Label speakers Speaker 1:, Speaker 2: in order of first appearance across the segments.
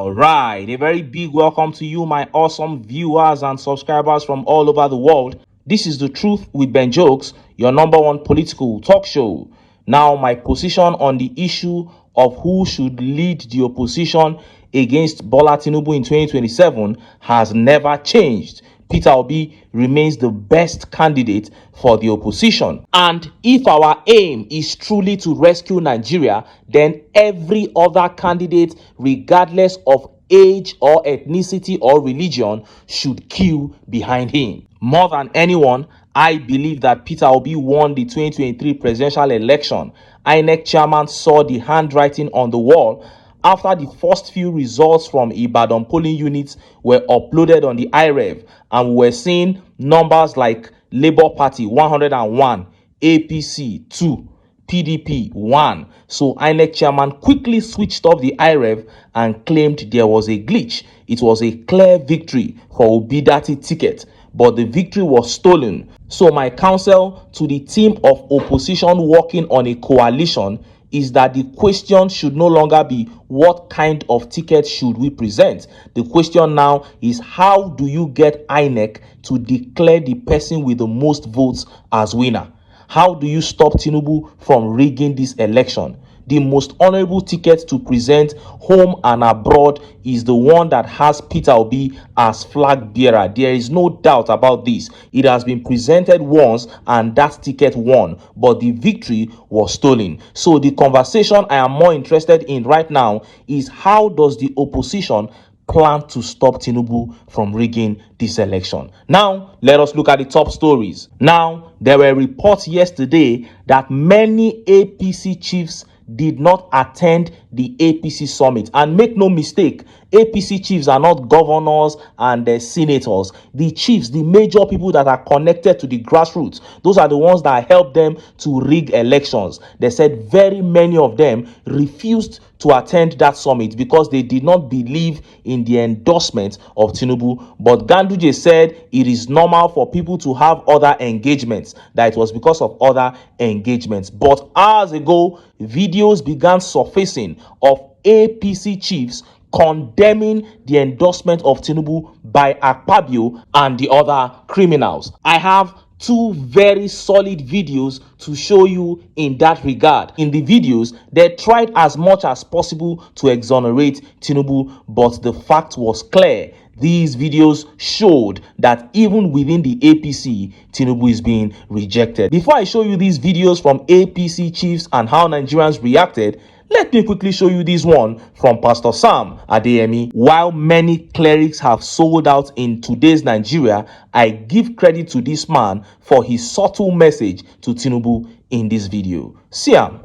Speaker 1: All right, a very big welcome to you, my awesome viewers and subscribers from all over the world. This is The Truth with Ben Jokes, your number one political talk show. Now, my position on the issue of who should lead the opposition against Bola Tinubu in 2027 has never changed. Peter Obi remains the best candidate for the opposition. And if our aim is truly to rescue Nigeria, then every other candidate, regardless of age or ethnicity or religion, should queue behind him. More than anyone, I believe that Peter Obi won the 2023 presidential election. INEC chairman saw the handwriting on the wall after the first few results from Ibadan polling units were uploaded on the IREV, and we were seeing numbers like Labour Party 101, APC 2, PDP 1. So INEC chairman quickly switched off the IREV and claimed there was a glitch. It was a clear victory for Obidati ticket, but the victory was stolen. So my counsel to the team of opposition working on a coalition is that the question should no longer be what kind of ticket should we present. The question now is, how do you get INEC to declare the person with the most votes as winner? How do you stop Tinubu from rigging this election? The most honorable ticket to present home and abroad is the one that has Peter Obi as flag bearer. There is no doubt about this. It has been presented once and that ticket won, but the victory was stolen. So the conversation I am more interested in right now is, how does the opposition plan to stop Tinubu from rigging this election? Now, let us look at the top stories. Now, there were reports yesterday that many APC chiefs did not attend the APC summit. And make no mistake, APC chiefs are not governors and senators. The chiefs, the major people that are connected to the grassroots, those are the ones that help them to rig elections. They said very many of them refused to attend that summit because they did not believe in the endorsement of Tinubu. But Ganduje said it is normal for people to have other engagements, that it was because of other engagements. But hours ago, videos began surfacing of APC chiefs condemning the endorsement of Tinubu by AKPABIO and the other criminals. I have two very solid videos to show you in that regard. In the videos, they tried as much as possible to exonerate Tinubu, but the fact was clear. These videos showed that even within the APC, Tinubu is being rejected. Before I show you these videos from APC chiefs and how Nigerians reacted, let me quickly show you this one from Pastor Sam Adeyemi. While many clerics have sold out in today's Nigeria, I give credit to this man for his subtle message to Tinubu in this video. See him.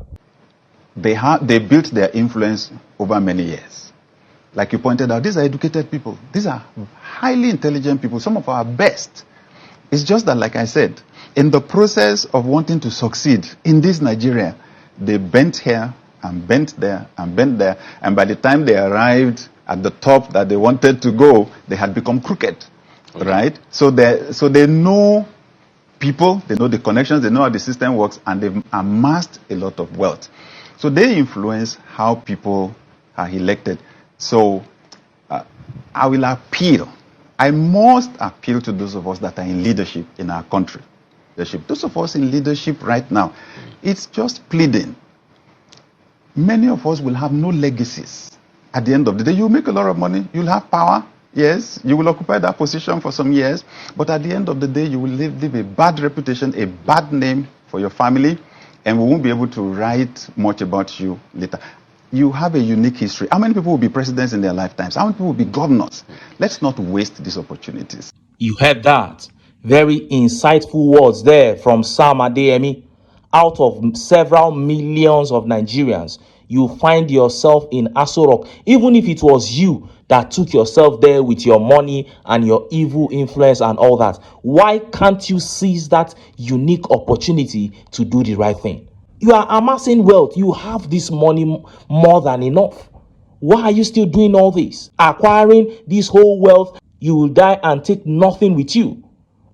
Speaker 2: They built their influence over many years. Like you pointed out, these are educated people. These are highly intelligent people, some of our best. It's just that, like I said, in the process of wanting to succeed in this Nigeria, they bent here and bent there and bent there, and by the time they arrived at the top that they wanted to go, they had become crooked, right? So they know people, they know the connections, they know how the system works, and they've amassed a lot of wealth. So they influence how people are elected. So I will appeal. I must appeal to those of us that are in leadership in our country. Those of us in leadership right now, it's just pleading. Many of us will have no legacies. At the end of the day, you'll make a lot of money, you'll have power, yes, you will occupy that position for some years, but at the end of the day, you will live a bad reputation, a bad name for your family, and we won't be able to write much about you later. You have a unique history. How many people will be presidents in their lifetimes? How many people will be governors? Let's not waste these opportunities.
Speaker 1: You heard that. Very insightful words there from Sam Adeyemi. Out of several millions of Nigerians, you find yourself in Aso Rock. Even if it was you that took yourself there with your money and your evil influence and all that, why can't you seize that unique opportunity to do the right thing? You are amassing wealth. You have this money more than enough. Why are you still doing all this? Acquiring this whole wealth, you will die and take nothing with you.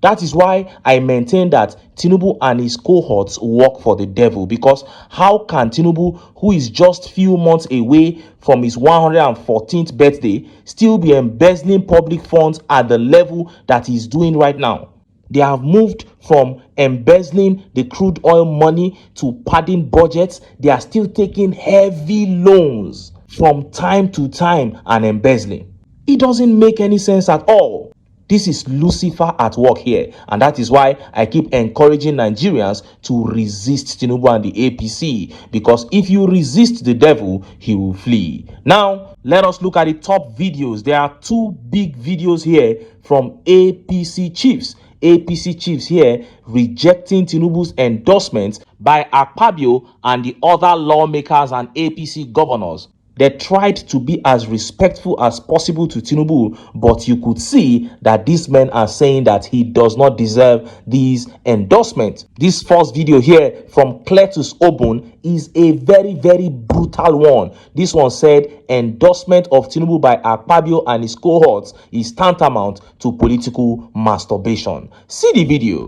Speaker 1: That is why I maintain that Tinubu and his cohorts work for the devil, because how can Tinubu, who is just few months away from his 114th birthday, still be embezzling public funds at the level that he's doing right now? They have moved from embezzling the crude oil money to padding budgets. They are still taking heavy loans from time to time and embezzling. It doesn't make any sense at all. This is Lucifer at work here, and that is why I keep encouraging Nigerians to resist Tinubu and the APC, because if you resist the devil, he will flee. Now, let us look at the top videos. There are two big videos here from APC chiefs. APC chiefs here rejecting Tinubu's endorsements by AKPABIO and the other lawmakers and APC governors. They tried to be as respectful as possible to Tinubu, but you could see that these men are saying that he does not deserve these endorsements. This first video here from Cletus Obun is a very, very brutal one. This one said endorsement of Tinubu by AKPABIO and his cohorts is tantamount to political masturbation. See the video.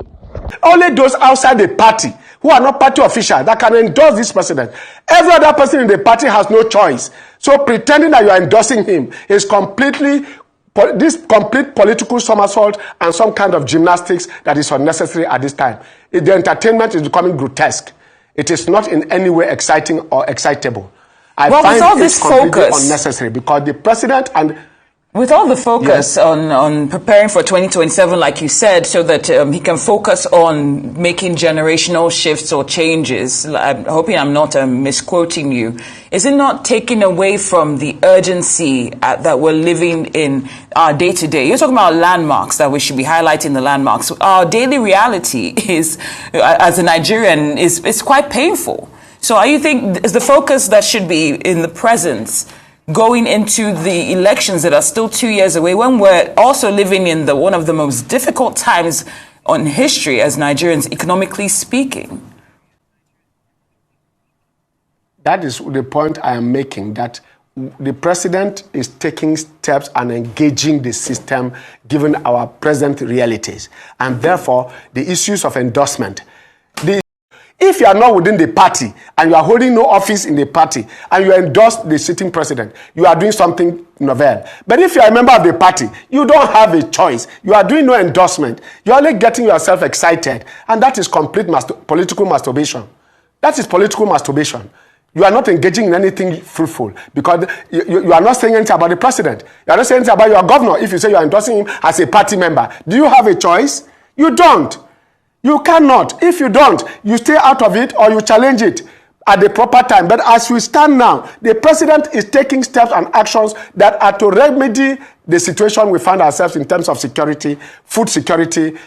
Speaker 3: Only those outside the party who are not party officials that can endorse this president. Every other person in the party has no choice. So pretending that you are endorsing him is complete political somersault and some kind of gymnastics that is unnecessary at this time. The entertainment is becoming grotesque. It is not in any way exciting or excitable. I find it completely unnecessary because the president and
Speaker 4: with all the focus on preparing for 2027, like you said, so that he can focus on making generational shifts or changes, I'm hoping I'm not misquoting you, is it not taking away from the urgency that we're living in our day-to-day? You're talking about landmarks, that we should be highlighting the landmarks. Our daily reality is, as a Nigerian, is quite painful. So you think is the focus that should be in the present, going into the elections that are still 2 years away, when we're also living in one of the most difficult times on history as Nigerians, economically speaking?
Speaker 3: That is the point I am making, that the president is taking steps and engaging the system given our present realities. And therefore, the issues of endorsement, if you are not within the party and you are holding no office in the party and you endorse the sitting president, you are doing something novel. But if you are a member of the party, you don't have a choice. You are doing no endorsement. You are only getting yourself excited. And that is complete political masturbation. That is political masturbation. You are not engaging in anything fruitful because you are not saying anything about the president. You are not saying anything about your governor if you say you are endorsing him as a party member. Do you have a choice? You don't. You cannot. If you don't, you stay out of it or you challenge it at the proper time. But as we stand now, the president is taking steps and actions that are to remedy the situation we find ourselves in terms of security, food security,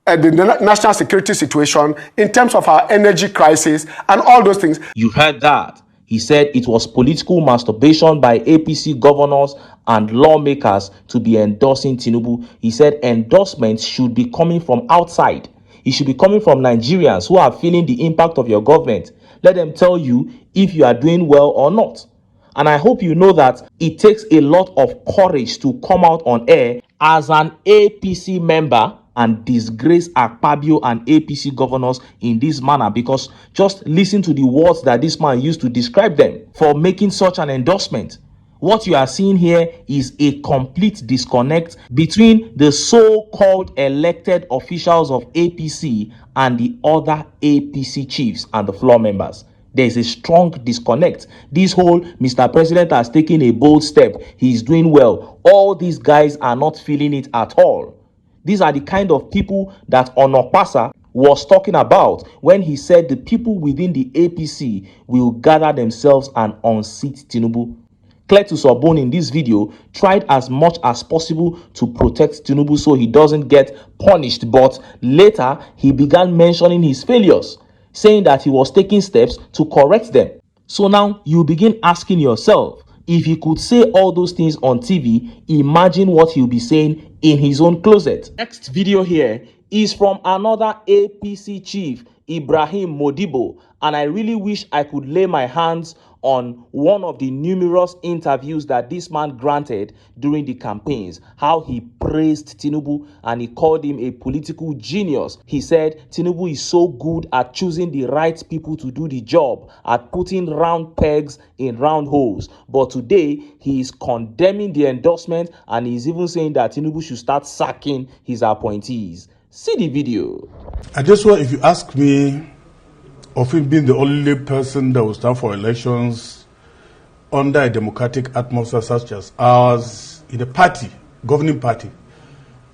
Speaker 3: the national security situation, in terms of our energy crisis, and all those things.
Speaker 1: You heard that. He said it was political masturbation by APC governors and lawmakers to be endorsing Tinubu. He said endorsements should be coming from outside. It should be coming from Nigerians who are feeling the impact of your government. Let them tell you if you are doing well or not. And I hope you know that it takes a lot of courage to come out on air as an APC member and disgrace AKPABIO and APC governors in this manner, because just listen to the words that this man used to describe them for making such an endorsement. What you are seeing here is a complete disconnect between the so-called elected officials of APC and the other APC chiefs and the floor members. There is a strong disconnect. This whole Mr. President has taken a bold step. He's doing well. All these guys are not feeling it at all. These are the kind of people that Onokpasa was talking about when he said the people within the APC will gather themselves and unseat Tinubu. Cletus Obun in this video tried as much as possible to protect Tinubu so he doesn't get punished, but later he began mentioning his failures, saying that he was taking steps to correct them. So now you begin asking yourself, if he could say all those things on TV, imagine what he'll be saying in his own closet. Next video here is from another APC chief, Ibrahim Modibo, and I really wish I could lay my hands on one of the numerous interviews that this man granted during the campaigns, how he praised Tinubu and he called him a political genius. He said Tinubu is so good at choosing the right people to do the job, at putting round pegs in round holes. But today, he is condemning the endorsement and he's even saying that Tinubu should start sacking his appointees. See the video.
Speaker 5: I just want, if you ask me, of him being the only person that will stand for elections under a democratic atmosphere such as ours in a party, governing party,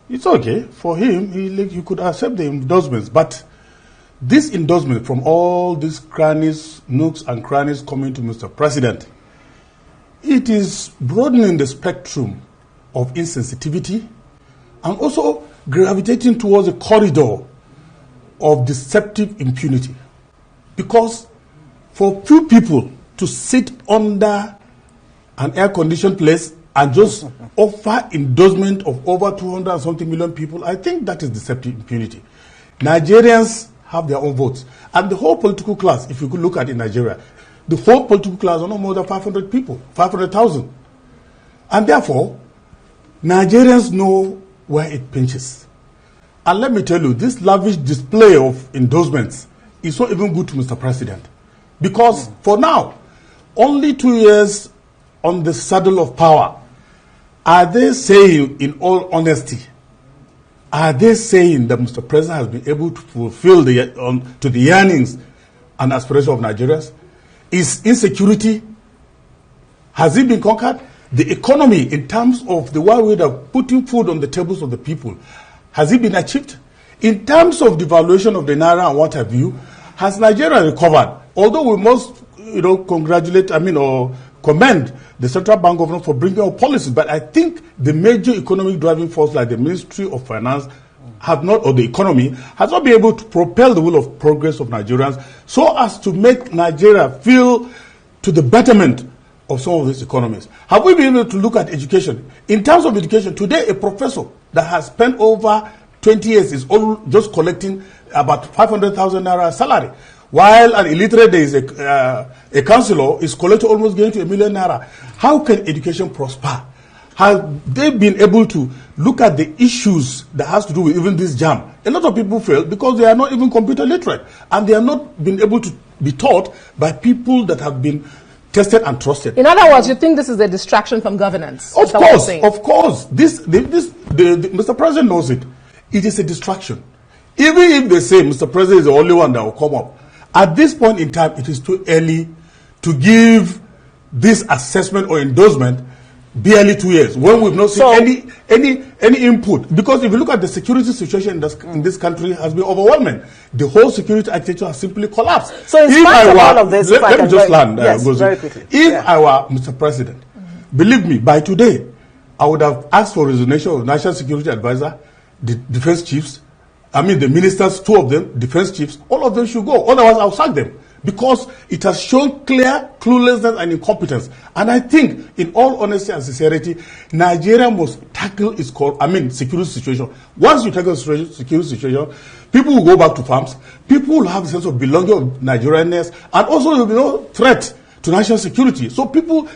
Speaker 5: it's okay for him. He could accept the endorsements, but this endorsement from all these crannies, nooks and crannies coming to Mr. President, it is broadening the spectrum of insensitivity and also gravitating towards a corridor of deceptive impunity. Because for few people to sit under an air-conditioned place and just offer endorsement of over 200 and something million people, I think that is deceptive impunity. Nigerians have their own votes. And the whole political class, if you could look at it in Nigeria, the whole political class are no more than 500 people, 500,000. And therefore, Nigerians know where it pinches. And let me tell you, this lavish display of endorsements is not even good to Mr. President. Because for now, only 2 years on the saddle of power, are they saying, in all honesty, are they saying that Mr. President has been able to fulfill to the yearnings and aspirations of Nigerians? Is insecurity, has it been conquered? The economy, in terms of the way of putting food on the tables of the people, has it been achieved? In terms of devaluation of the Naira and what have you, has Nigeria recovered? Although we must, congratulate, or commend the central bank governor for bringing out policies, but I think the major economic driving force, like the Ministry of Finance, have not, or the economy, has not been able to propel the will of progress of Nigerians so as to make Nigeria feel to the betterment of some of these economies. Have we been able to look at education? In terms of education, today a professor that has spent over 20 years is just collecting about 500,000 naira salary, while an illiterate is a councillor is collecting almost going to 1 million naira. How can education prosper? Have they been able to look at the issues that has to do with even this jam? A lot of people fail because they are not even computer literate, and they are not been able to be taught by people that have been tested and trusted.
Speaker 6: In other words, you think this is a distraction from governance?
Speaker 5: Of course. Mr. President knows it. It is a distraction. Even if they say Mr. President is the only one that will come up, at this point in time, it is too early to give this assessment or endorsement barely 2 years, when we've not seen any input. Because if you look at the security situation in this country, has been overwhelming. The whole security architecture has simply collapsed.
Speaker 6: So in spite of all of this,
Speaker 5: let me just land.
Speaker 6: Very quickly.
Speaker 5: If I were Mr. President, believe me, by today, I would have asked for resignation of National Security Advisor, the defense chiefs, the ministers, 2 of them, defense chiefs, all of them should go. Otherwise, I'll sack them. Because it has shown clear cluelessness and incompetence. And I think, in all honesty and sincerity, Nigeria must tackle its security situation. Once you tackle the security situation, people will go back to farms, people will have a sense of belonging of Nigerianness, and also there will be no threat to national security. So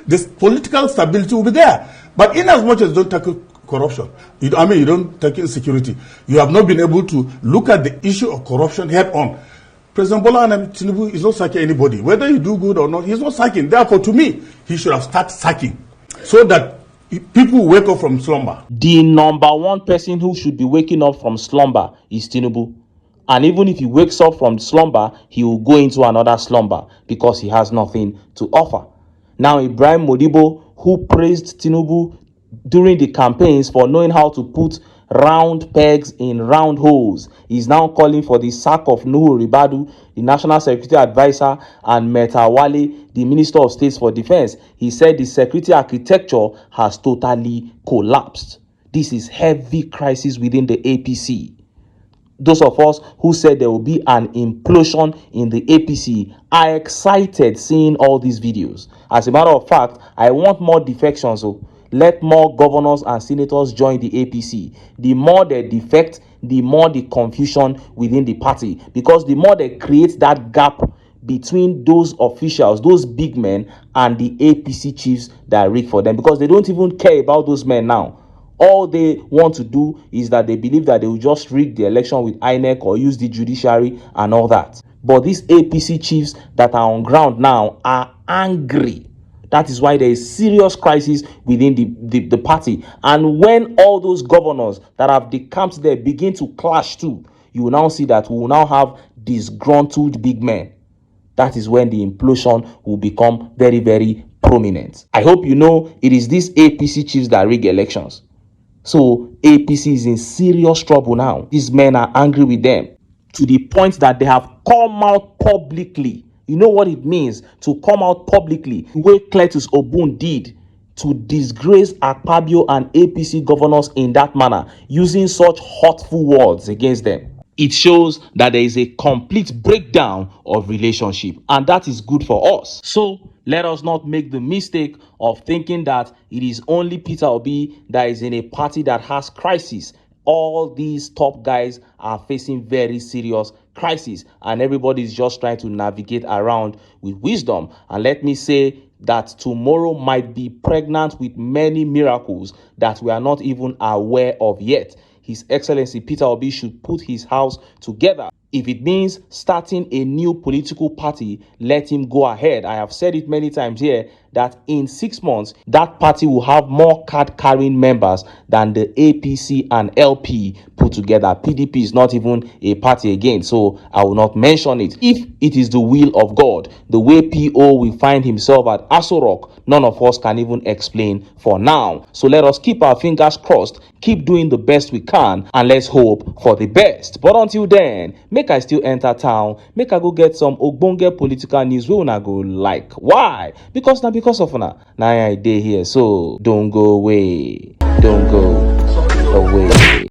Speaker 5: this political stability will be there. But in as much as you don't tackle corruption, you don't tackle insecurity, you have not been able to look at the issue of corruption head on. President Bola Tinubu is not sacking anybody. Whether you do good or not, he's not sacking. Therefore, to me, he should have started sacking so that people wake up from slumber.
Speaker 1: The number one person who should be waking up from slumber is Tinubu. And even if he wakes up from slumber, he will go into another slumber because he has nothing to offer. Now, Ibrahim Modibo, who praised Tinubu during the campaigns for knowing how to put round pegs in round holes, is now calling for the sack of Nuhu Ribadu, the National Security Advisor, and Meta Wale, the Minister of State for Defense. He said the security architecture has totally collapsed. This is heavy crisis within the APC. Those of us who said there will be an implosion in the APC are excited seeing all these videos. As a matter of fact, I want more defections. So let more governors and senators join the APC. The more they defect, the more the confusion within the party. Because the more they create that gap between those officials, those big men, and the APC chiefs that rig for them, because they don't even care about those men now. All they want to do is that they believe that they will just rig the election with INEC or use the judiciary and all that. But these APC chiefs that are on ground now are angry. That is why there is serious crisis within the party. And when all those governors that have decamped there begin to clash too, you will now see that we will now have disgruntled big men. That is when the implosion will become very, very prominent. I hope you know it is these APC chiefs that rig elections. So APC is in serious trouble now. These men are angry with them to the point that they have come out publicly. You know what it means to come out publicly, the way Cletus Obun did, to disgrace AKPABIO and APC governors in that manner, using such hurtful words against them. It shows that there is a complete breakdown of relationship, and that is good for us. So let us not make the mistake of thinking that it is only Peter Obi that is in a party that has crisis. All these top guys are facing very serious crisis, and everybody is just trying to navigate around with wisdom. And let me say that tomorrow might be pregnant with many miracles that we are not even aware of yet. His Excellency Peter Obi should put his house together. If it means starting a new political party, let him go ahead. I have said it many times here that in 6 months, that party will have more card-carrying members than the APC and LP put together. PDP is not even a party again, so I will not mention it. If it is the will of God, the way PO will find himself at Aso Rock, none of us can even explain for now. So let us keep our fingers crossed, keep doing the best we can, and let's hope for the best. But until then, make I still enter town, make I go get some ogbonge political news wey una go like. Why? Because of una na I dey here, so don't go away, don't go away.